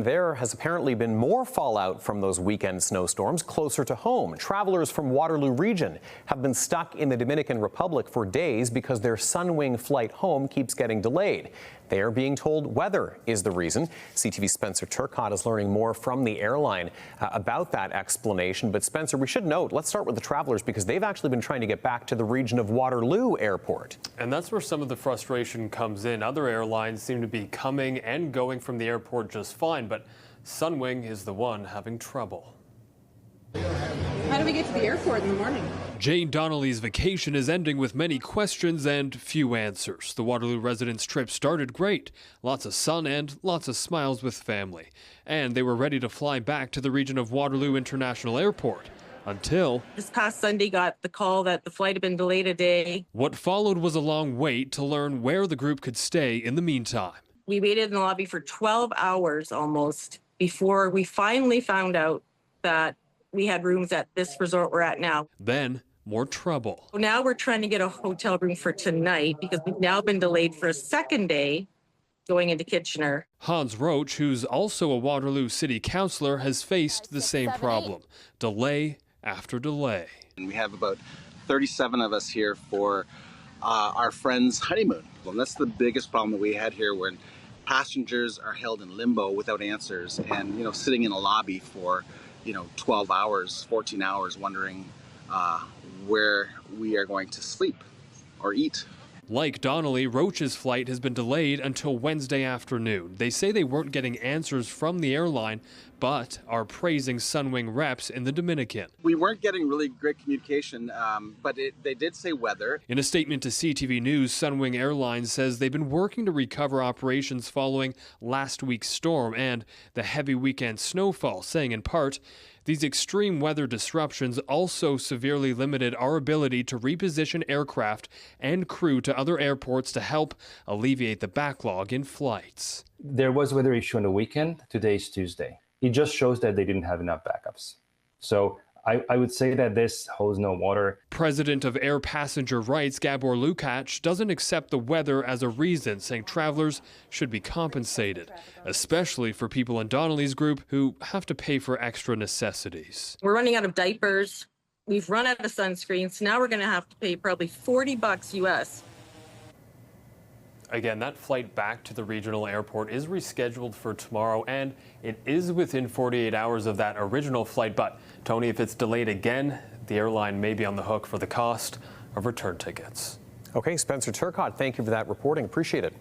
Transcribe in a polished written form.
there has apparently been more fallout from those weekend snowstorms closer to home. Travelers from Waterloo Region have been stuck in the Dominican Republic for days because their Sunwing flight home keeps getting delayed. They are being told weather is the reason. CTV's Spencer Turcotte is learning more from the airline about that explanation. But Spencer, we should note, let's start with the travelers because they've actually been trying to get back to the region of Waterloo Airport. And that's where some of the frustration comes in. Other airlines seem to be coming and going from the airport just fine, but Sunwing is the one having trouble. How do we get to the airport in the morning? Jane Donnelly's vacation is ending with many questions and few answers. The Waterloo residents' trip started great. Lots of sun and lots of smiles with family. And they were ready to fly back to the region of Waterloo International Airport. Until This past Sunday got the call that the flight had been delayed a day. what followed was a long wait to learn where the group could stay in the meantime. We waited in the lobby for 12 hours almost before we finally found out that we had rooms at this resort we're at now. Then more trouble. Now we're trying to get a hotel room for tonight because we've now been delayed for a second day going into Kitchener. Hans Roach, who's also a Waterloo City Councillor, has faced the same problem. Delay after delay. And we have about 37 of us here for our friend's honeymoon. And that's the biggest problem that we had here, when passengers are held in limbo without answers and, sitting in a lobby for, 12 hours, 14 hours, wondering where we are going to sleep or eat. Like Donnelly, Roach's flight has been delayed until Wednesday afternoon. They say they weren't getting answers from the airline, but are praising Sunwing reps in the Dominican. We weren't getting really great communication, but they did say weather. In a statement to CTV News, Sunwing Airlines says they've been working to recover operations following last week's storm and the heavy weekend snowfall, saying in part, these extreme weather disruptions also severely limited our ability to reposition aircraft and crew to other airports to help alleviate the backlog in flights. There was weather issue on the weekend. Today is Tuesday. It just shows that they didn't have enough backups. So I would say that this holds no water. President of Air Passenger Rights, Gabor Lukács, doesn't accept the weather as a reason, saying travelers should be compensated, especially for people in Donnelly's group who have to pay for extra necessities. We're running out of diapers. We've run out of sunscreen, so now we're going to have to pay probably $40 US. Again, that flight back to the regional airport is rescheduled for tomorrow, and it is within 48 hours of that original flight. But, Tony, if it's delayed again, the airline may be on the hook for the cost of return tickets. Okay, Spencer Turcotte, thank you for that reporting. Appreciate it.